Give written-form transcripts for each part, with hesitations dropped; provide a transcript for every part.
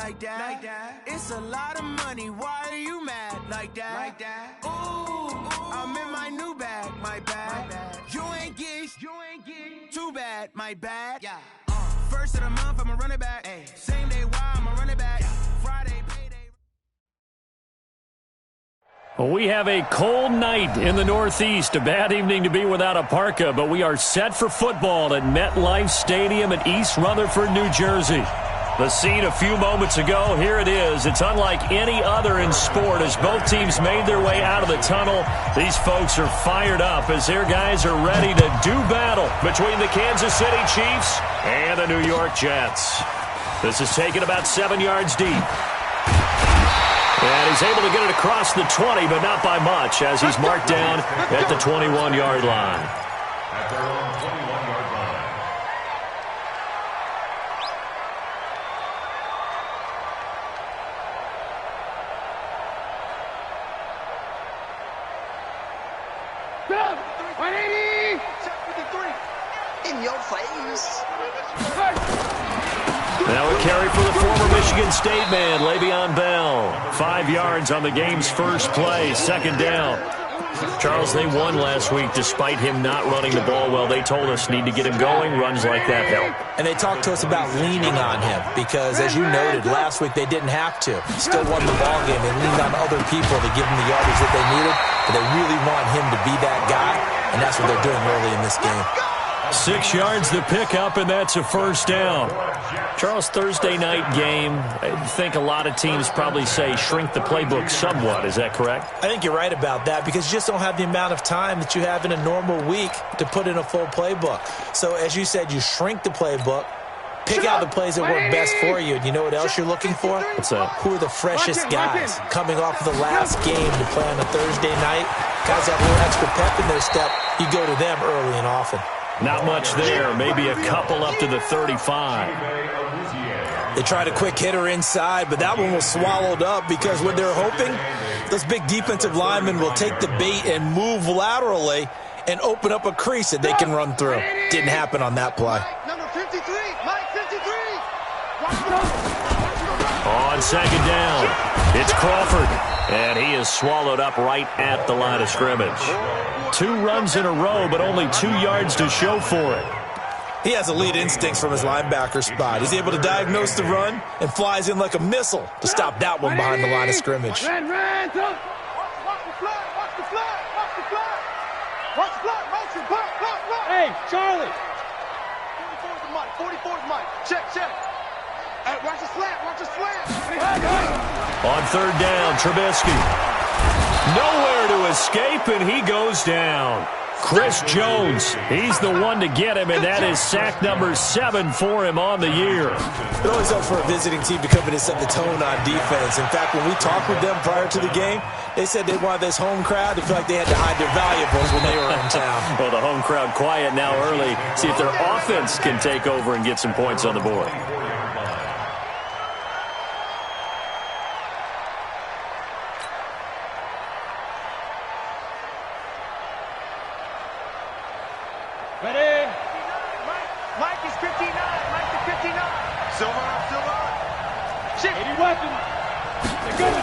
like that. It's a lot of money, why are you mad like that? Ooh, I'm in my new bag, my bad. You ain't get too bad, my bad. Yeah. First of the month, I'ma run it back. Ay. Same day, why I'ma run it back. Friday, payday. Well, we have a cold night in the Northeast. A bad evening to be without a parka, but we are set for football at MetLife Stadium in East Rutherford, New Jersey. The scene a few moments ago, here it is. It's unlike any other in sport as both teams made their way out of the tunnel. These folks are fired up as their guys are ready to do battle between the Kansas City Chiefs and the New York Jets. This is taken about 7 yards deep. And he's able to get it across the 20, but not by much as he's marked down at the 21-yard line. At their own 21-yard line. In your face. Now a carry for the former Michigan State man, Le'Veon Bell. 5 yards on the game's first play, second down. Charles, they won last week despite him not running the ball well. They told us need to get him going. Runs like that help. And they talked to us about leaning on him because, as you noted, last week they didn't have to. Still won the ball game. They leaned on other people to give them the yardage that they needed, but they really want him to be that guy, and that's what they're doing early in this game. 6 yards the pickup, and that's a first down. Charles, Thursday night game, I think a lot of teams probably say shrink the playbook somewhat. Is that correct? I think you're right about that because you just don't have the amount of time that you have in a normal week to put in a full playbook. So, as you said, you shrink the playbook, pick out the plays that work best for you. And you know what else you're looking for? What's that? Who are the freshest guys coming off of the last game to play on a Thursday night? Guys have a little extra pep in their step. You go to them early and often. Not much there. Maybe a couple up to the 35. They tried a quick hitter inside, but that one was swallowed up because what they're hoping, those big defensive linemen will take the bait and move laterally and open up a crease that they can run through. Didn't happen on that play. Number 53, Mike 53. On second down, it's Crawford, and he is swallowed up right at the line of scrimmage. 2 runs in a row, but only 2 yards to show for it. He has elite instincts from his linebacker spot. He's able to diagnose the run and flies in like a missile to stop that one behind the line of scrimmage. Watch the flag, watch the flag. Watch the flag, motion, block. Hey, Charlie. 44's Mike. Check. Hey, watch the slant. On third down, Trubisky. Nowhere to escape, and he goes down. Chris Jones, he's the one to get him, and that is sack number 7 for him on the year. It always helps for a visiting team to come in and set the tone on defense. In fact, when we talked with them prior to the game, they said they wanted this home crowd to feel like they had to hide their valuables when they were in town. Well, the home crowd quiet now early. See if their offense can take over and get some points on the board. Ready? Mike is 59. Silver up. Shit. 80 weapons. They're good.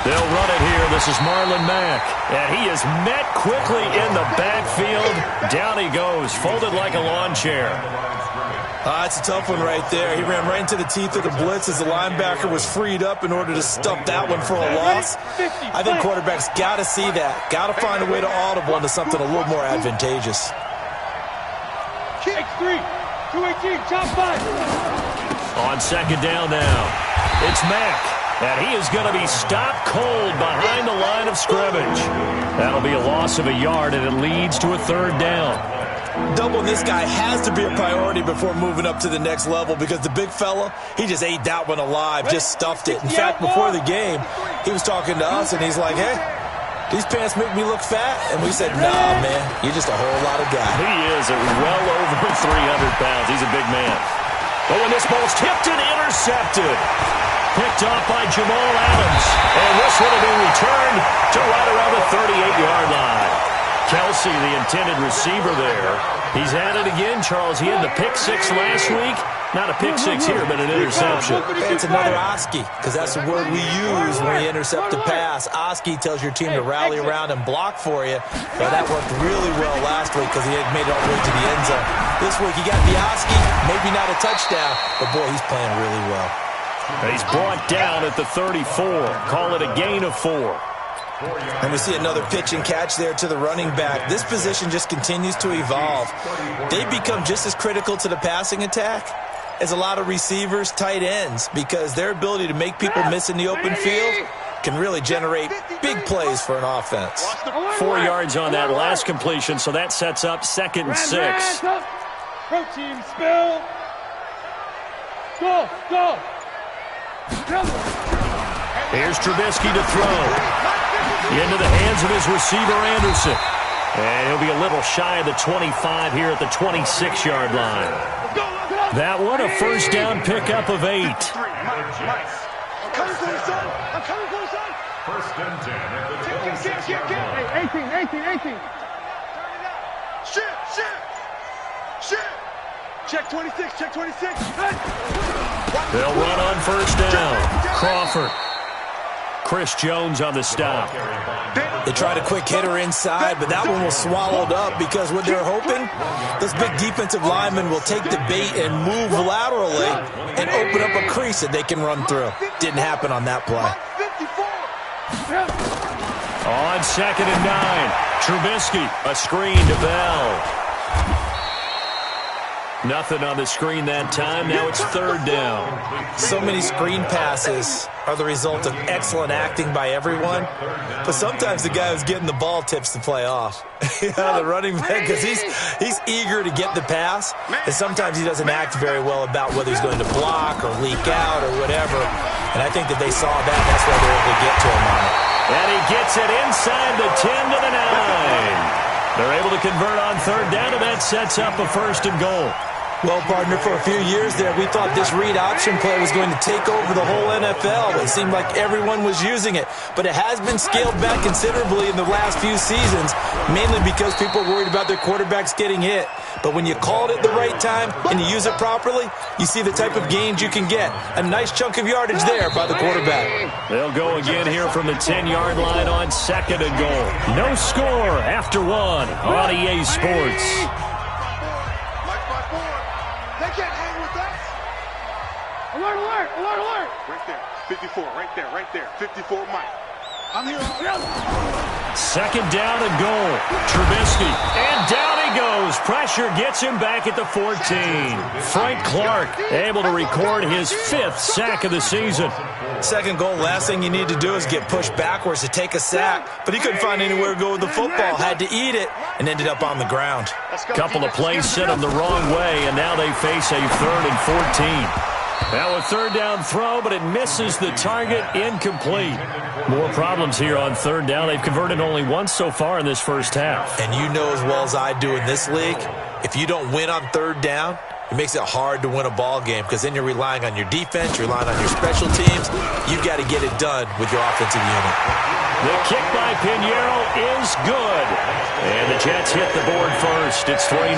They'll run it here. This is Marlon Mack. And he is met quickly in the backfield. Down he goes, folded like a lawn chair. It's a tough one right there. He ran right into the teeth of the blitz as the linebacker was freed up in order to stuff that one for a loss. I think quarterbacks got to see that. Got to find a way to audible into something a little more advantageous. X3, 218, chop 5. On second down now, it's Mack, and he is going to be stopped cold behind the line of scrimmage. That'll be a loss of a yard, and it leads to a third down. Doubling this guy has to be a priority before moving up to the next level because the big fella, he just ate that one alive, just stuffed it. In fact, before the game, he was talking to us, and he's like, hey, these pants make me look fat. And we said, nah, man, you're just a whole lot of guy. He is at well over 300 pounds. He's a big man. But when this ball's tipped and intercepted, picked off by Jamal Adams. And this one will be returned to right around the 38-yard line. Kelsey, the intended receiver there. He's had it again, Charles. He had the pick six last week. Not a pick six here, but an interception. It's another Oski, because that's the word we use when we intercept a pass. Oski tells your team to rally around and block for you. But that worked really well last week because he had made it all the way to the end zone. This week he got the Oski, maybe not a touchdown, but boy, he's playing really well. He's brought down at the 34. Call it a gain of 4. And we see another pitch and catch there to the running back. This position just continues to evolve. They've become just as critical to the passing attack as a lot of receivers, tight ends, because their ability to make people miss in the open field can really generate big plays for an offense. 4 yards on that last completion, so that sets up 2nd and 6. Protein spill. Go, go. Here's Trubisky to throw. Into the hands of his receiver, Anderson. And he'll be a little shy of the 25 here at the 26-yard line. That one, a first down pickup of 8. I'm coming for the son. I'm coming for the son. First and 10 at the 26 yard line. Hey, 18. Shit. Check 26, check 26. They'll run on first down. Crawford. Chris Jones on the stop. They tried a quick hitter inside, but that one was swallowed up because what they're hoping, those big defensive linemen will take the bait and move laterally and open up a crease that they can run through. Didn't happen on that play. On 2nd and 9, Trubisky, a screen to Bell. Nothing on the screen that time. Now it's 3rd down. So many screen passes are the result of excellent acting by everyone, but sometimes the guy who's getting the ball tips the play off. The running back, because he's eager to get the pass, and sometimes he doesn't act very well about whether he's going to block or leak out or whatever. And I think that they saw that, and that's why they were able to get to him on it. And he gets it inside the 10 to the 9. They're able to convert on 3rd down, and that sets up a 1st and goal. Well, partner, for a few years there, we thought this read option play was going to take over the whole NFL. It seemed like everyone was using it. But it has been scaled back considerably in the last few seasons, mainly because people are worried about their quarterbacks getting hit. But when you call it at the right time and you use it properly, you see the type of gains you can get. A nice chunk of yardage there by the quarterback. They'll go again here from the 10-yard line on 2nd and goal. No score after 1 on EA Sports. Alert! Right there. 54, right there. 54, Mike. I'm here. 2nd down and goal. Trubisky. And down he goes. Pressure gets him back at the 14. Frank Clark able to record his 5th sack of the season. 2nd goal, last thing you need to do is get pushed backwards to take a sack. But he couldn't find anywhere to go with the football. Had to eat it and ended up on the ground. Couple of plays sent him the wrong way, and now they face a 3rd and 14. Now a 3rd down throw, but it misses the target, incomplete. More problems here on 3rd down. They've converted only once so far in this first half. And you know as well as I do in this league, if you don't win on 3rd down, it makes it hard to win a ball game because then you're relying on your defense, you're relying on your special teams. You've got to get it done with your offensive unit. The kick by Pinheiro is good. And the Jets hit the board first. It's 3-0.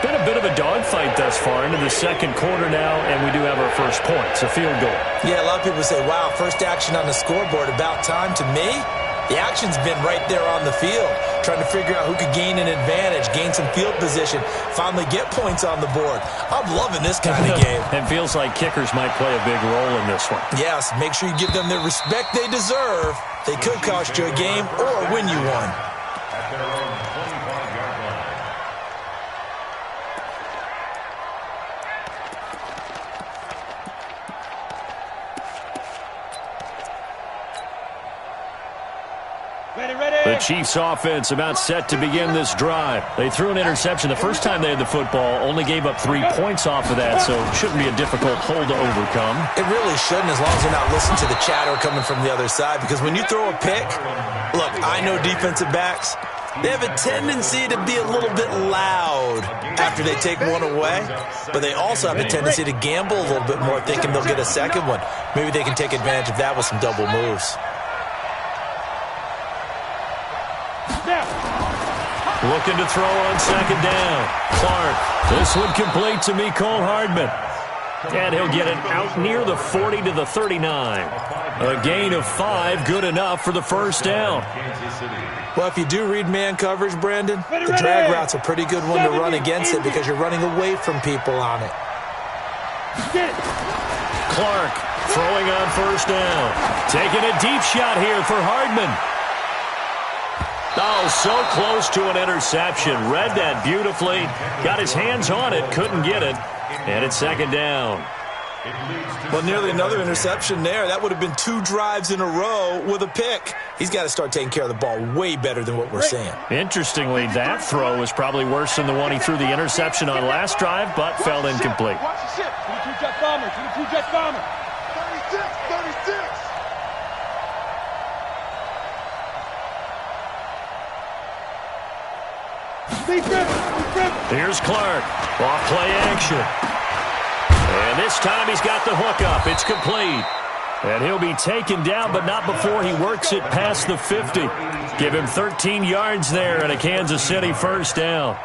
Been a bit of a dogfight thus far into the 2nd quarter now, and we do have our first point. It's a field goal. Yeah, a lot of people say, wow, first action on the scoreboard, about time. To me, the action's been right there on the field, trying to figure out who could gain an advantage, gain some field position, finally get points on the board. I'm loving this kind of game. It feels like kickers might play a big role in this one. Yes, make sure you give them the respect they deserve. They could cost you a game or win you one. At their own 25-yard line. The Chiefs offense about set to begin this drive. They threw an interception the first time they had the football, only gave up 3 points off of that, so it shouldn't be a difficult hole to overcome. It really shouldn't, as long as they're not listening to the chatter coming from the other side, because when you throw a pick, look, I know defensive backs, they have a tendency to be a little bit loud after they take one away, but they also have a tendency to gamble a little bit more, thinking they'll get a second one. Maybe they can take advantage of that with some double moves. Now, Looking to throw on second down. Clark. This one complete to Mecole Hardman. And he'll get it out near the 40 to the 39. A gain of 5, good enough for the first down. Well, if you do read man coverage, Brandon, the drag route's a pretty good one to run against it because you're running away from people on it. Clark throwing on first down. Taking a deep shot here for Hardman. Oh, so close to an interception. Read that beautifully. Got his hands on it, couldn't get it. And it's second down. Well, nearly another interception there. That would have been 2 drives in a row with a pick. He's got to start taking care of the ball way better than what we're seeing. Interestingly, that throw was probably worse than the one he threw the interception on last drive, but fell incomplete. Watch the ship. 22 jet bomber. 22 jet bomber. 36. Here's Clark. Off play action. And this time he's got the hook up. It's complete. And he'll be taken down, but not before he works it past the 50. Give him 13 yards there and a Kansas City first down.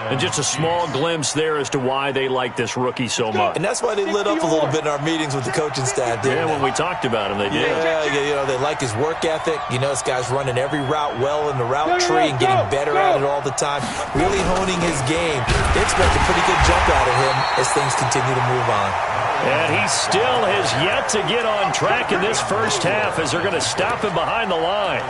And just a small glimpse there as to why they like this rookie so much. And that's why they lit up a little bit in our meetings with the coaching staff, didn't they? When we talked about him, they did. Yeah, you know, they like his work ethic. You know, this guy's running every route well in the route tree and getting better at it all the time. Really honing his game. They expect a pretty good jump out of him as things continue to move on. And he still has yet to get on track in this first half as they're going to stop him behind the line.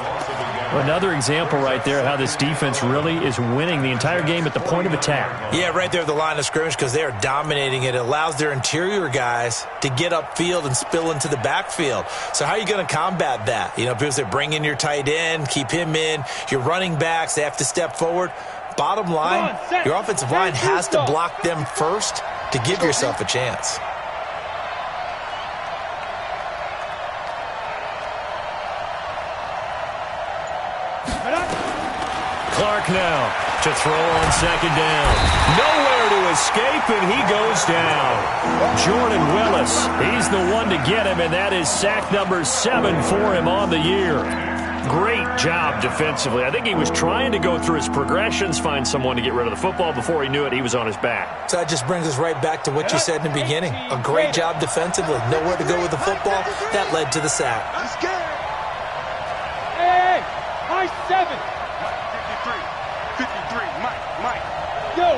Another example right there how this defense really is winning the entire game at the point of attack. Yeah, right there at the line of scrimmage because they are dominating it. It allows their interior guys to get upfield and spill into the backfield. So how are you going to combat that? You know, because they bring in your tight end, keep him in. Your running backs, they have to step forward. Bottom line, your offensive line has to block them first to give yourself a chance. Clark now to throw on second down. Nowhere to escape, and he goes down. Jordan Willis, he's the one to get him, and that is sack number 7 for him on the year. Great job defensively. I think he was trying to go through his progressions, find someone to get rid of the football. Before he knew it, he was on his back. So that just brings us right back to what you said in the beginning. A great job defensively. Nowhere to go with the football. That led to the sack. Hey, high 7. 53, Mike. Yo,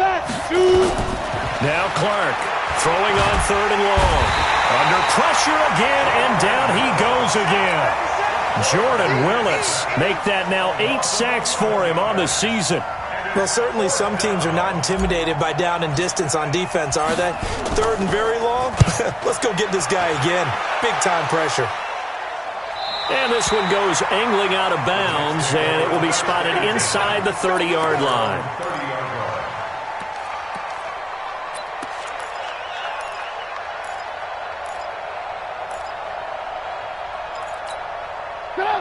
that's 2. Now Clark throwing on 3rd and long. Under pressure again, and down he goes again. Jordan Willis make that now 8 sacks for him on the season. Well, certainly some teams are not intimidated by down and distance on defense, are they? 3rd and very long? Let's go get this guy again. Big time pressure. And this one goes angling out of bounds, and it will be spotted inside the 30-yard line.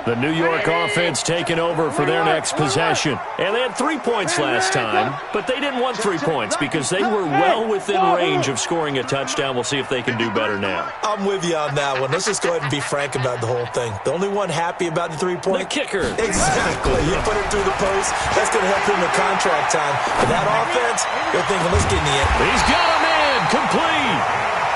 The New York offense taking over for their next possession. And they had 3 points last time, but they didn't want 3 points because they were well within range of scoring a touchdown. We'll see if they can do better now. I'm with you on that one. Let's just go ahead and be frank about the whole thing. The only one happy about the 3-point? The kicker. Exactly. You put it through the post. That's going to help him in contract time. But that offense, they're thinking, let's get in the end. He's got him in. Complete.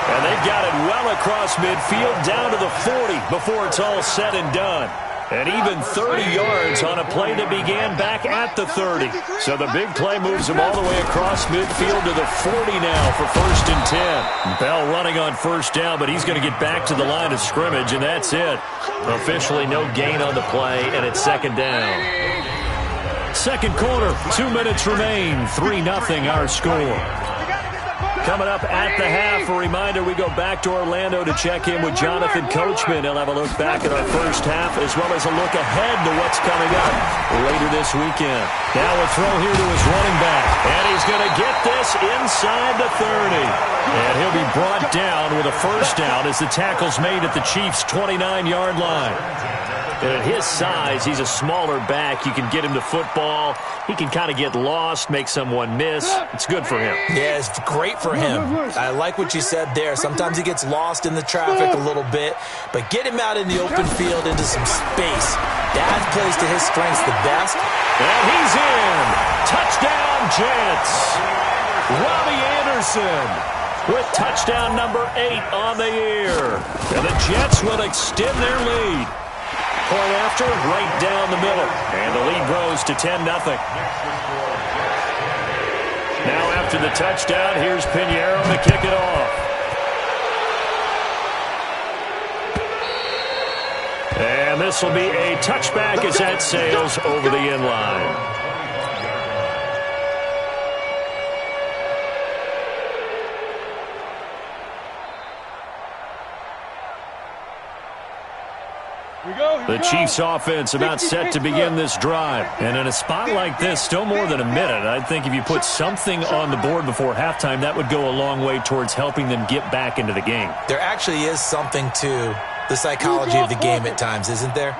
And they've got it well across midfield down to the 40 before it's all said and done. And even 30 yards on a play that began back at the 30. So the big play moves him all the way across midfield to the 40 now for 1st and 10. Bell running on first down, but he's going to get back to the line of scrimmage, and that's it. Officially no gain on the play, and it's 2nd down. Second quarter, 2 minutes remain. 3-0 our score. Coming up at the half, a reminder, we go back to Orlando to check in with Jonathan Coachman. He'll have a look back at our first half as well as a look ahead to what's coming up later this weekend. Now a throw here to his running back, and he's going to get this inside the 30. And he'll be brought down with a first down as the tackle's made at the Chiefs' 29-yard line. And at his size, he's a smaller back. You can get him to football. He can kind of get lost, make someone miss. It's good for him. Yeah, it's great for him. I like what you said there. Sometimes he gets lost in the traffic a little bit, but get him out in the open field into some space. That plays to his strengths the best. And he's in. Touchdown, Jets. Robbie Anderson with touchdown number 8 on the year. And the Jets will extend their lead. Point after, right down the middle. And the lead grows to 10-0. Now after the touchdown, here's Pinheiro to kick it off. And this will be a touchback as that sails over the end line. The Chiefs offense about set to begin this drive. And in a spot like this, still more than a minute, I think if you put something on the board before halftime, that would go a long way towards helping them get back into the game. There actually is something to the psychology of the game at times, isn't there?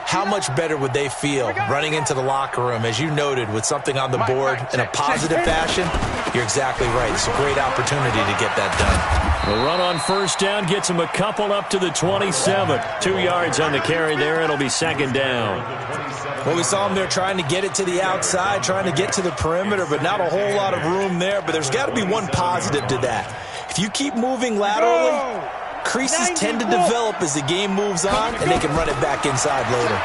How much better would they feel running into the locker room, as you noted, with something on the board in a positive fashion? You're exactly right. It's a great opportunity to get that done. The run on first down gets him a couple up to the 27. 2 yards on the carry there. It'll be second down. Well, we saw him there trying to get it to the outside, trying to get to the perimeter, but not a whole lot of room there. But there's got to be one positive to that. If you keep moving laterally, creases tend to develop as the game moves on, and they can run it back inside later.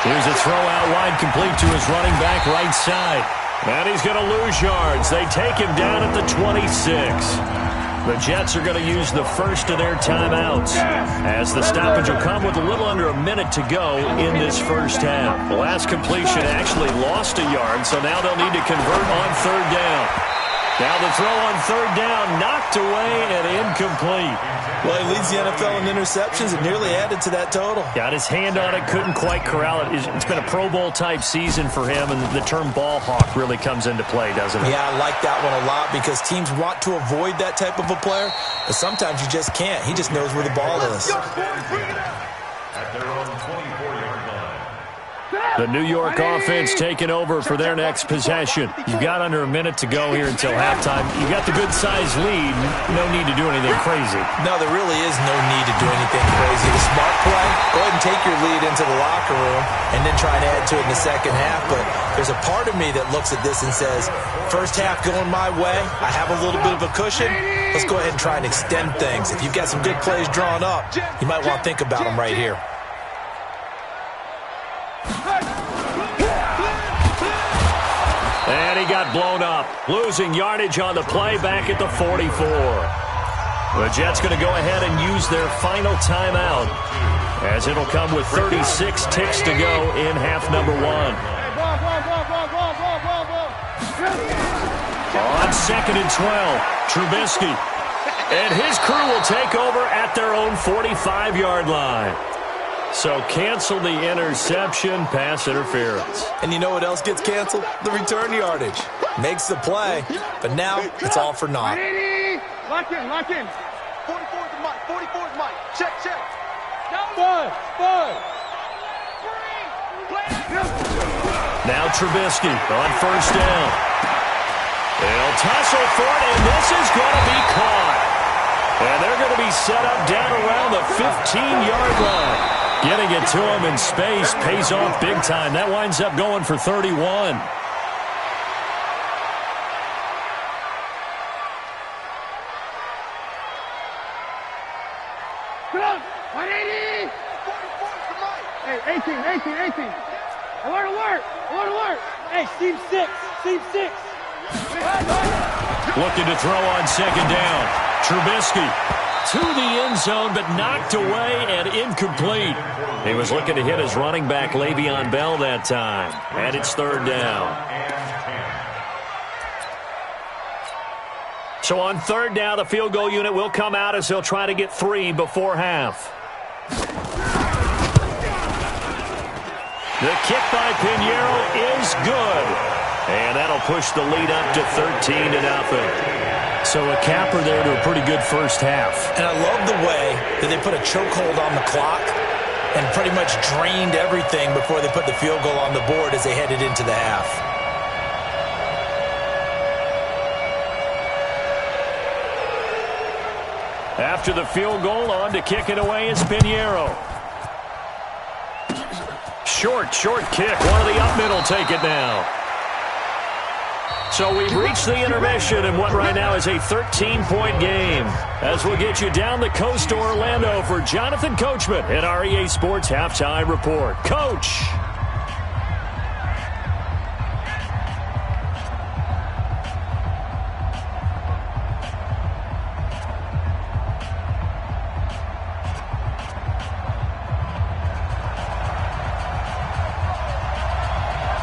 Here's a throw out wide, complete to his running back right side. And he's going to lose yards. They take him down at the 26. The Jets are going to use the first of their timeouts, as the stoppage will come with a little under a minute to go in this first half. The last completion actually lost a yard, so now they'll need to convert on third down. Now the throw on third down, knocked away and incomplete. Well, he leads the NFL in interceptions and nearly added to that total. Got his hand on it, couldn't quite corral it. It's been a Pro Bowl-type season for him, and the term ball hawk really comes into play, doesn't it? Yeah, I like that one a lot because teams want to avoid that type of a player, but sometimes you just can't. He just knows where the ball is. At their own 24-yard line. The New York offense taking over for their next possession. You've got under a minute to go here until halftime. You've got the good-sized lead. No need to do anything crazy. No, there really is no need to do anything crazy. The smart play, go ahead and take your lead into the locker room and then try and add to it in the second half. But there's a part of me that looks at this and says, first half going my way, I have a little bit of a cushion. Let's go ahead and try and extend things. If you've got some good plays drawn up, you might want to think about them right here. And he got blown up, losing yardage on the play back at the 44. The Jets going to go ahead and use their final timeout, as it'll come with 36 ticks to go in half number 1. On second and 12, Trubisky. And his crew will take over at their own 45-yard line. So cancel the interception, pass interference. And you know what else gets canceled? The return yardage. Makes the play, but now it's all for naught. Lock in, lock in. 44's Mike, 44's Mike. Check, check. Five. Now Trubisky on first down. They'll tussle for it, and this is going to be caught. And they're going to be set up down around the 15-yard line. Getting it to him in space pays off big time. That winds up going for 31. Hey, 18. Alert. Hey, seam six. Looking to throw on second down. Trubisky to the end zone, but knocked away and incomplete. He was looking to hit his running back, Le'Veon Bell, that time. And it's third down. So on third down, the field goal unit will come out as he'll try to get 3 before half. The kick by Pinheiro is good. And that'll push the lead up to 13-0. So a capper there to a pretty good first half. And I love the way that they put a chokehold on the clock. and pretty much drained everything before they put the field goal on the board as they headed into the half. After the field goal, on to kick it away is Pinheiro. Short kick. One of the up middle take it now. So we've reached the intermission in what right now is a 13-point game. As we'll get you down the coast to Orlando for Jonathan Coachman at our EA Sports Halftime Report. Coach!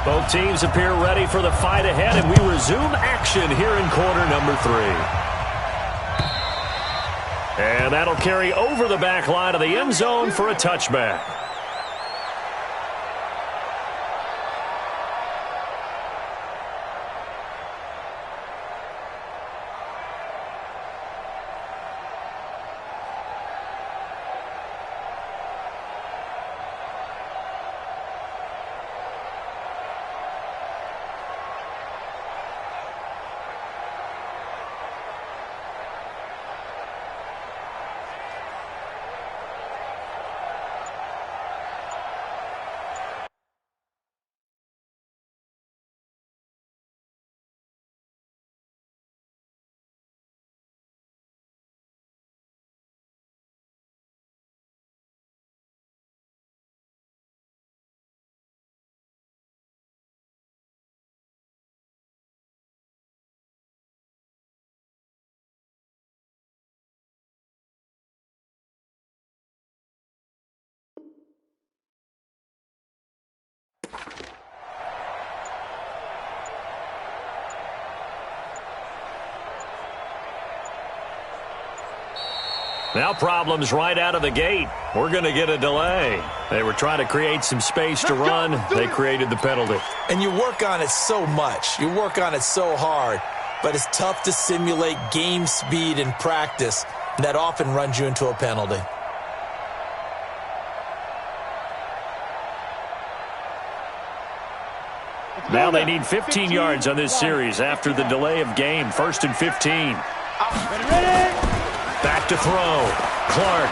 Both teams appear ready for the fight ahead, and we resume action here in quarter number 3. And that'll carry over the back line of the end zone for a touchback. Now problems right out of the gate. We're going to get a delay. They were trying to create some space to run. They created the penalty. And you work on it so much. You work on it so hard. But it's tough to simulate game speed in practice. That often runs you into a penalty. Now they need 15 yards on this series after the delay of game. 1st and 15. Ready? Back to throw. Clark.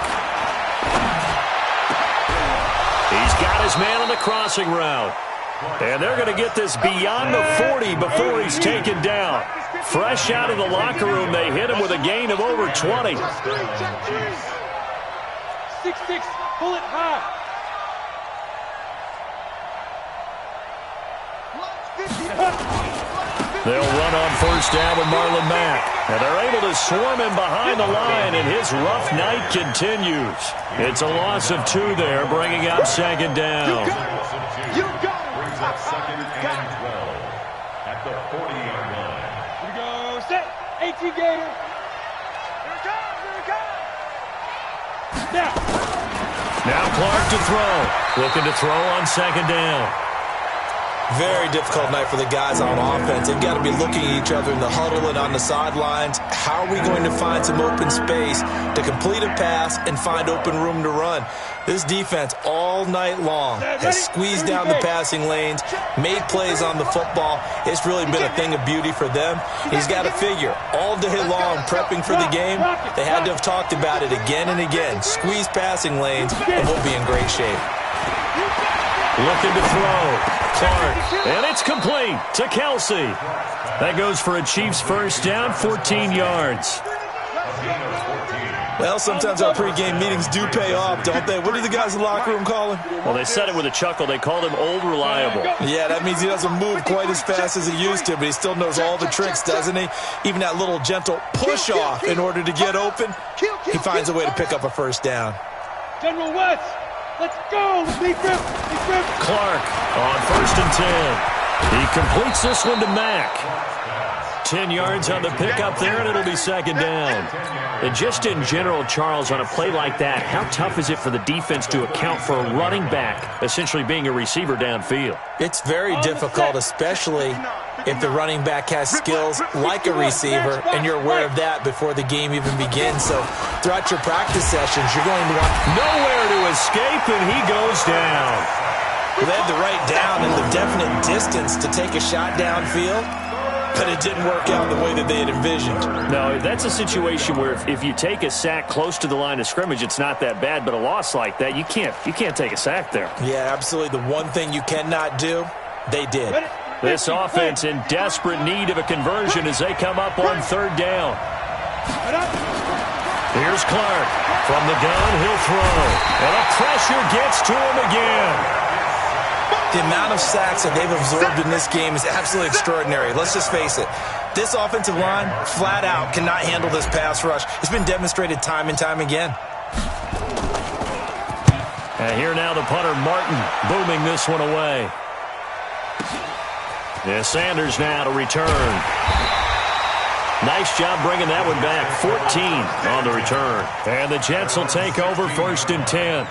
He's got his man on the crossing route. And they're going to get this beyond the 40 before he's taken down. Fresh out of the locker room, they hit him with a gain of over 20. 6-6, pull it high. They'll run on 1st down with Marlon Mack. And they're able to swarm him behind the line, and his rough night continues. It's a loss of 2 there, bringing up 2nd down. You got it. Brings up 2nd and 12 at the 40-yard line. Here we go, set, 18 Gator. Here it comes. Now Clark to throw. Looking to throw on 2nd down. Very difficult night for the guys on offense. They've got to be looking at each other in the huddle and on the sidelines. How are we going to find some open space to complete a pass and find open room to run? This defense all night long has squeezed down the passing lanes, made plays on the football. It's really been a thing of beauty for them. He's got to figure, all day long prepping for the game, they had to have talked about it again and again. Squeeze passing lanes, and we'll be in great shape. Looking to throw. Clark, and it's complete to Kelsey. That goes for a Chiefs 1st down, 14 yards. Well, sometimes our pregame meetings do pay off, don't they? What do the guys in the locker room call him? Well, they said it with a chuckle. They called him Old Reliable. Yeah, that means he doesn't move quite as fast as he used to, but he still knows all the tricks, doesn't he? Even that little gentle push-off in order to get open, he finds a way to pick up a 1st down. General West. Let's go! Clark on 1st and 10. He completes this one to Mack. 10 yards on the pickup there, and it'll be 2nd down. And just in general, Charles, on a play like that, how tough is it for the defense to account for a running back essentially being a receiver downfield? It's very difficult, especially if the running back has skills like a receiver, and you're aware of that before the game even begins. So throughout your practice sessions, you're going to want nowhere to escape, and he goes down. They had the right down and the definite distance to take a shot downfield, but it didn't work out the way that they had envisioned. No, that's a situation where if you take a sack close to the line of scrimmage, it's not that bad, but a loss like that, you can't take a sack there. Yeah, absolutely. The one thing you cannot do, they did. This offense in desperate need of a conversion as they come up on third down. Here's Clark. From the gun, he'll throw. And the pressure gets to him again. The amount of sacks that they've absorbed in this game is absolutely extraordinary. Let's just face it. This offensive line, flat out, cannot handle this pass rush. It's been demonstrated time and time again. And here now the punter, Martin, booming this one away. Yeah, Sanders now to return. Nice job bringing that one back. 14 on the return. And the Jets will take over 1st and 10.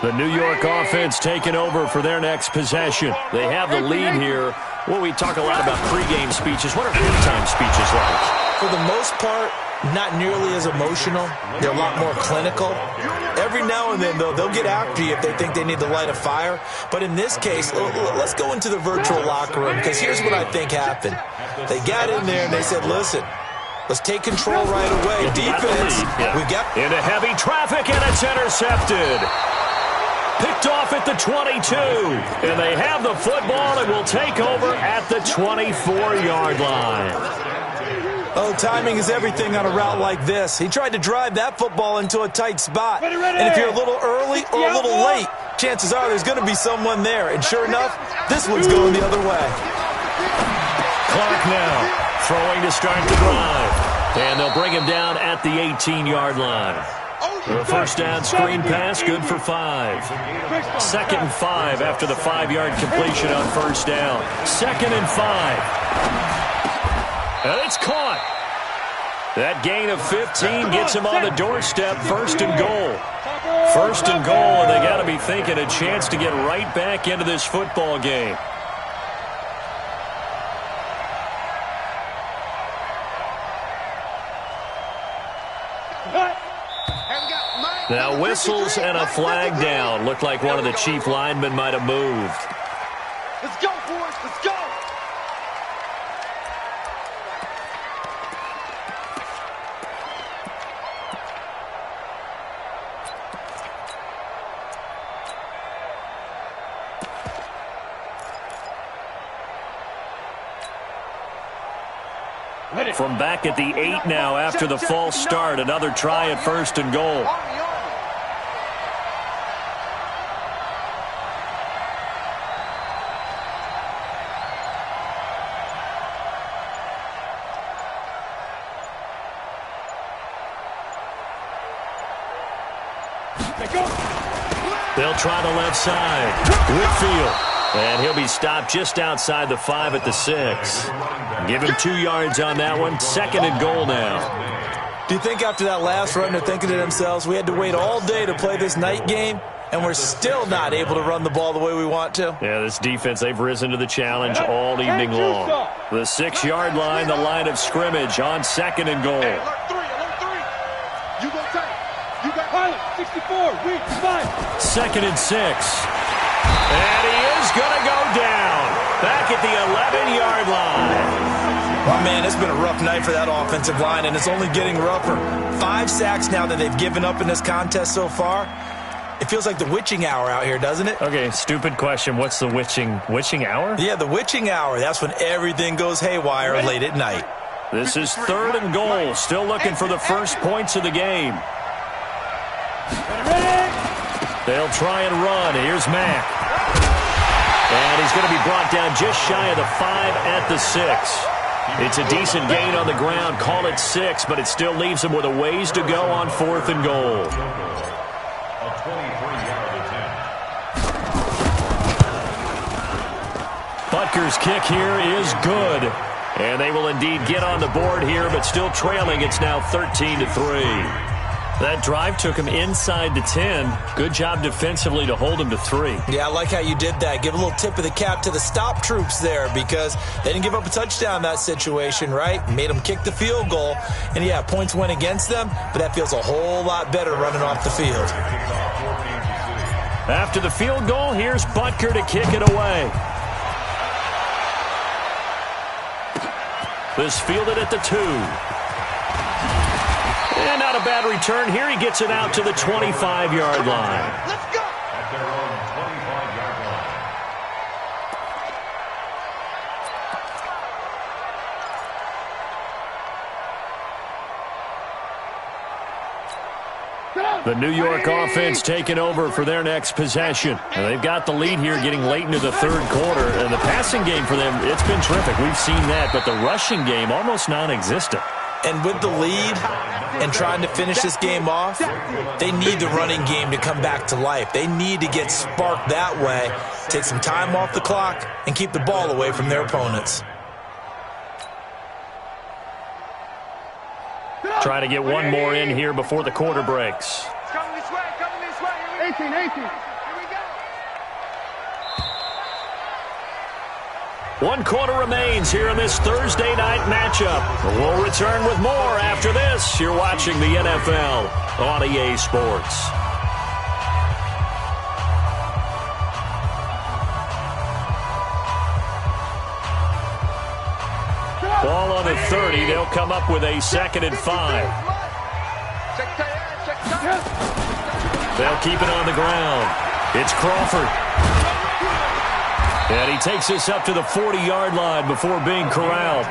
The New York offense taking over for their next possession. They have the lead here. Well, we talk a lot about pregame speeches. What are halftime speeches like? For the most part, not nearly as emotional. They're a lot more clinical. Every now and then, though, they'll get after you if they think they need to light a fire. But in this case, let's go into the virtual locker room, because here's what I think happened. They got in there and they said, listen, let's take control right away. Defense, we got into heavy traffic, and it's intercepted. Picked off at the 22, and they have the football and will take over at the 24-yard line. Oh, timing is everything on a route like this. He tried to drive that football into a tight spot. And if you're a little early or a little late, chances are there's going to be someone there. And sure enough, this one's going the other way. Clark now throwing to start the drive. And they'll bring him down at the 18-yard line. The first down screen pass, good for 5. 2nd and 5 after the 5-yard completion on first down. 2nd and 5. And it's caught. That gain of 15 gets him on the doorstep, 1st and goal. 1st and goal, and they got to be thinking a chance to get right back into this football game. Now whistles and a flag down. Looked like one of the chief linemen might have moved. Let's go, boys. Let's go. From back at the 8 now after the false start. Another try at 1st and goal. They'll try the left side. Whitfield. And he'll be stopped just outside the 5 at the 6. Give him 2 yards on that one. 2nd and goal now. Do you think after that last run they're thinking to themselves, we had to wait all day to play this night game, and we're still not able to run the ball the way we want to? Yeah, this defense, they've risen to the challenge all evening long. The 6-yard line, the line of scrimmage on 2nd and goal. Hey, alert 3. You go tight. You got pilot. 64. Reach 5. 2nd and 6. And he is going to go down. Back at the 11-yard line. Oh, man, it's been a rough night for that offensive line, and it's only getting rougher. 5 sacks now that they've given up in this contest so far. It feels like the witching hour out here, doesn't it? Okay, stupid question. What's the witching hour? Yeah, the witching hour. That's when everything goes haywire late at night. This is 3rd and goal. Still looking for the first points of the game. They'll try and run. Here's Mack. And he's going to be brought down just shy of the 5 at the 6. It's a decent gain on the ground. Call it 6, but it still leaves him with a ways to go on 4th and goal. A 23-yard attempt. Butker's kick here is good. And they will indeed get on the board here, but still trailing. It's now 13-3. That drive took him inside the 10. Good job defensively to hold him to 3. Yeah, I like how you did that. Give a little tip of the cap to the stop troops there because they didn't give up a touchdown in that situation, right? Made them kick the field goal. And, yeah, points went against them, but that feels a whole lot better running off the field. After the field goal, here's Butker to kick it away. This fielded at the 2. And not a bad return here. He gets it out to the 25-yard line. Let's go. At their own 25-yard line. The New York offense taking over for their next possession. And they've got the lead here getting late into the third quarter. And the passing game for them, it's been terrific. We've seen that. But the rushing game, almost non-existent. And with the lead and trying to finish this game off, they need the running game to come back to life. They need to get sparked that way, take some time off the clock, and keep the ball away from their opponents. Trying to get one more in here before the quarter breaks. Coming this way, coming this way. 18. Here we go. 1 quarter remains here in this Thursday night matchup. We'll return with more after this. You're watching the NFL on EA Sports. Ball on the 30. They'll come up with a 2nd and 5. They'll keep it on the ground. It's Crawford. And he takes us up to the 40-yard line before being corralled.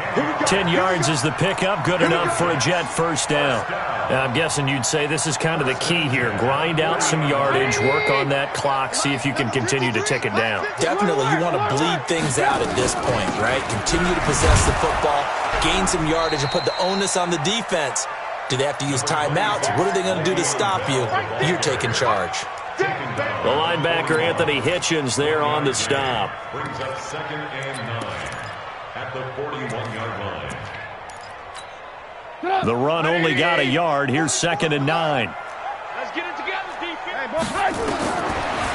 10 yards is the pickup, good enough for a Jet first down. Now, I'm guessing you'd say this is kind of the key here. Grind out some yardage, work on that clock, see if you can continue to tick it down. Definitely, you want to bleed things out at this point, right? Continue to possess the football, gain some yardage, and put the onus on the defense. Do they have to use timeouts? What are they going to do to stop you? You're taking charge. The linebacker, Anthony Hitchens, there on the stop. Brings up 2nd and 9 at the 41-yard line. The run only got a yard. Here's 2nd and 9. Let's get it together, defense.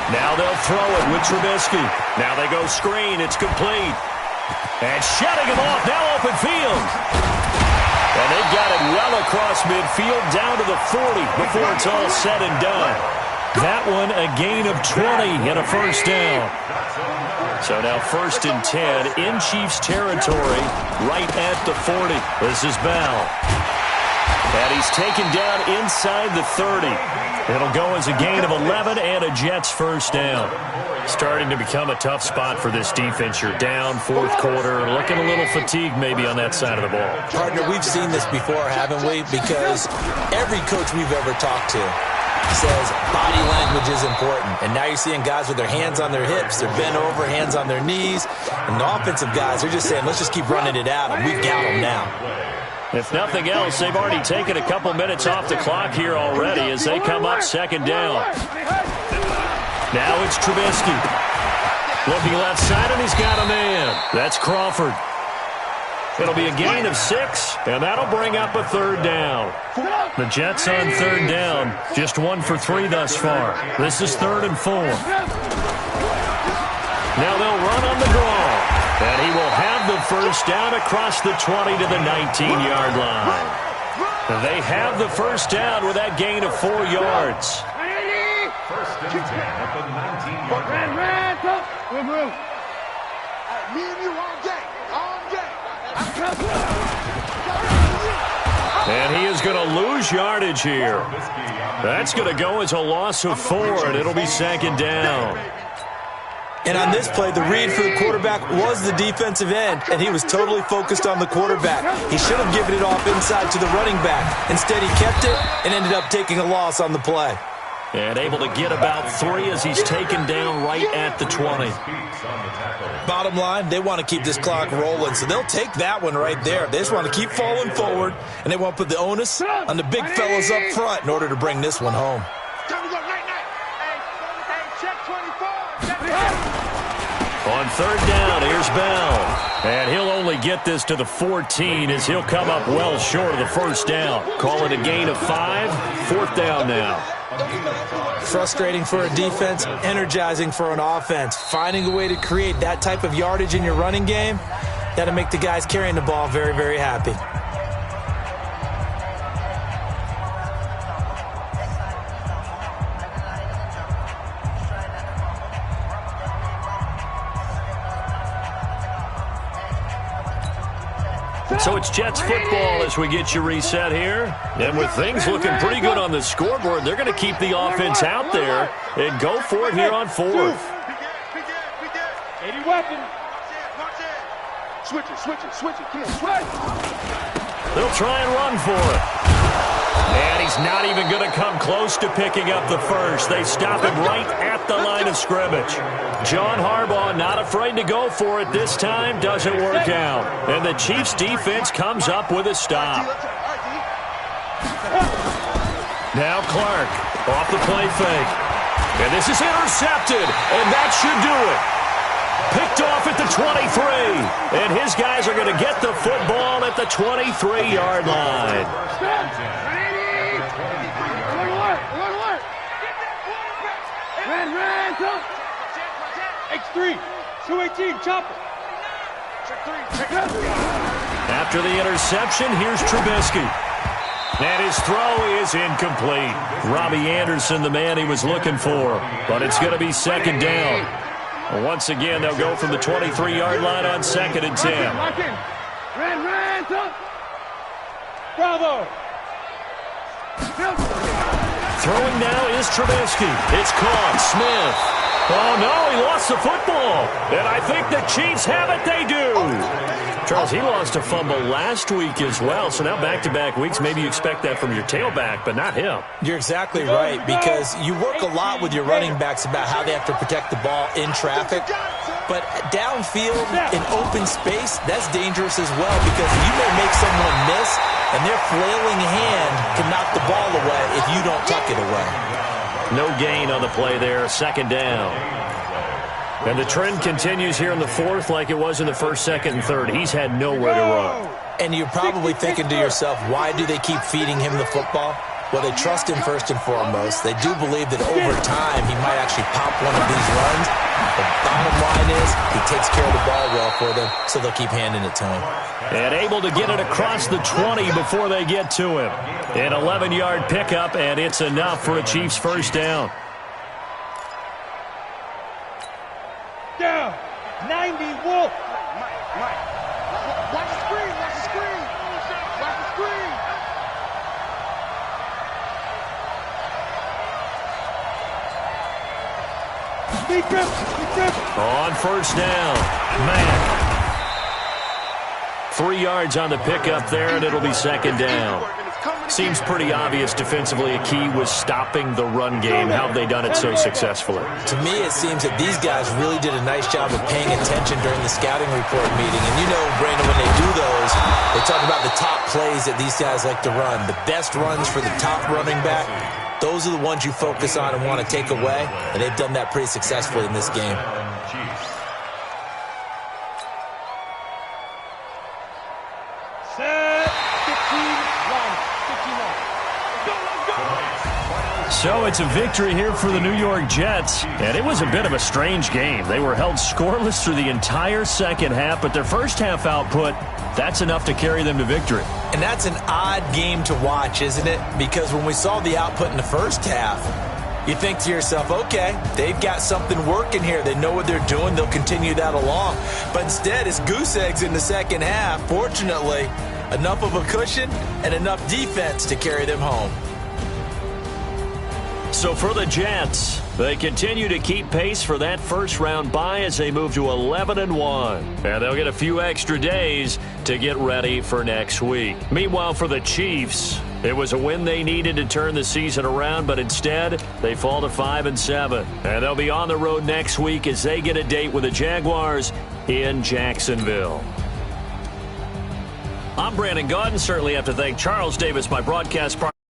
Now they'll throw it with Trubisky. Now they go screen. It's complete. And shutting him off. Now open field. And they've got it well across midfield down to the 40 before it's all said and done. That one a gain of 20 and a first down. So now 1st and 10 in Chiefs territory right at the 40. This is Bell. And he's taken down inside the 30. It'll go as a gain of 11 and a Jets first down. Starting to become a tough spot for this defense. You're down 4th quarter, looking a little fatigued maybe on that side of the ball. Partner, we've seen this before, haven't we? Because every coach we've ever talked to says body language is important. And now you're seeing guys with their hands on their hips, they're bent over, hands on their knees. And the offensive guys, they're just saying, let's just keep running it out, and we've got them now. If nothing else, they've already taken a couple minutes off the clock here already as they come up 2nd down. Now it's Trubisky. Looking left side, and he's got a man. That's Crawford. It'll be a gain of 6, and that'll bring up a 3rd down. The Jets on 3rd down, just 1 for 3 thus far. This is 3rd and 4. Now they'll run on the draw, and he will have the first down across the 20 to the 19-yard line. They have the first down with that gain of 4 yards. 1st and 10 at the 19-yard line. Me and you all day. And he is going to lose yardage here. That's going to go as a loss of 4, and it'll be 2nd down. And on this play, the read for the quarterback was the defensive end, and he was totally focused on the quarterback. He should have given it off inside to the running back. Instead, he kept it and ended up taking a loss on the play. And able to get about 3 as he's taken down right at the 20. Bottom line, they want to keep this clock rolling, so they'll take that one right there. They just want to keep falling forward, and they want to put the onus on the big fellas up front in order to bring this one home. On third down, here's Bell. And he'll only get this to the 14 as he'll come up well short of the first down. Call it a gain of 5. 4th down now. Frustrating for a defense, energizing for an offense. Finding a way to create that type of yardage in your running game, that'll make the guys carrying the ball very, very happy. So it's Jets football as we get you reset here. And with things looking pretty good on the scoreboard, they're going to keep the offense out there and go for it here on 4th. 80 weapon. Switch it. Come on, switch. They'll try and run for it. And he's not even going to come close to picking up the first. They stop him right at the line of scrimmage. John Harbaugh not afraid to go for it this time. Doesn't work out. And the Chiefs defense comes up with a stop. Now Clark off the play fake. And this is intercepted. And that should do it. Picked off at the 23. And his guys are going to get the football at the 23-yard line. X3, 218, chopper. After the interception, here's Trubisky. And his throw is incomplete. Robbie Anderson, the man he was looking for. But it's going to be 2nd down. Once again, they'll go from the 23-yard line on 2nd and 10. Bravo. Throwing now is Trubisky. It's caught. Smith. Oh, no, he lost the football. And I think the Chiefs have it. They do. Charles, he lost a fumble last week as well. So now back-to-back weeks, maybe you expect that from your tailback, but not him. You're exactly right, because you work a lot with your running backs about how they have to protect the ball in traffic. But downfield, in open space, that's dangerous as well, because you may make someone miss, and their flailing hand can knock the ball away if you don't tuck it away. No gain on the play there, 2nd down. And the trend continues here in the 4th like it was in the 1st, 2nd, and 3rd. He's had nowhere to run. And you're probably thinking to yourself, why do they keep feeding him the football? Well, they trust him first and foremost. They do believe that over time he might actually pop one of these runs. The bottom line is he takes care of the ball well for them, so they'll keep handing it to him. And able to get it across the 20 before they get to him. An 11-yard pickup, and it's enough for a Chiefs 1st down. Down. 90 Wolf. Mike. Watch the screen. Watch the screen. Watch the screen. Big trip. On 1st down. Man. 3 yards on the pickup there, and it'll be 2nd down. Seems pretty obvious defensively a key was stopping the run game. How have they done it so successfully? To me, it seems that these guys really did a nice job of paying attention during the scouting report meeting. And you know, Brandon, when they do those, they talk about the top plays that these guys like to run. The best runs for the top running back, those are the ones you focus on and want to take away. And they've done that pretty successfully in this game. So it's a victory here for the New York Jets, and it was a bit of a strange game. They were held scoreless through the entire 2nd half, but their first half output, that's enough to carry them to victory. And that's an odd game to watch, isn't it? Because when we saw the output in the first half, you think to yourself, okay, they've got something working here. They know what they're doing. They'll continue that along. But instead, it's goose eggs in the 2nd half. Fortunately, enough of a cushion and enough defense to carry them home. So for the Jets, they continue to keep pace for that first-round bye as they move to 11-1. And they'll get a few extra days to get ready for next week. Meanwhile, for the Chiefs, it was a win they needed to turn the season around, but instead, they fall to 5-7. And they'll be on the road next week as they get a date with the Jaguars in Jacksonville. I'm Brandon Gaudin. Certainly have to thank Charles Davis, my broadcast partner.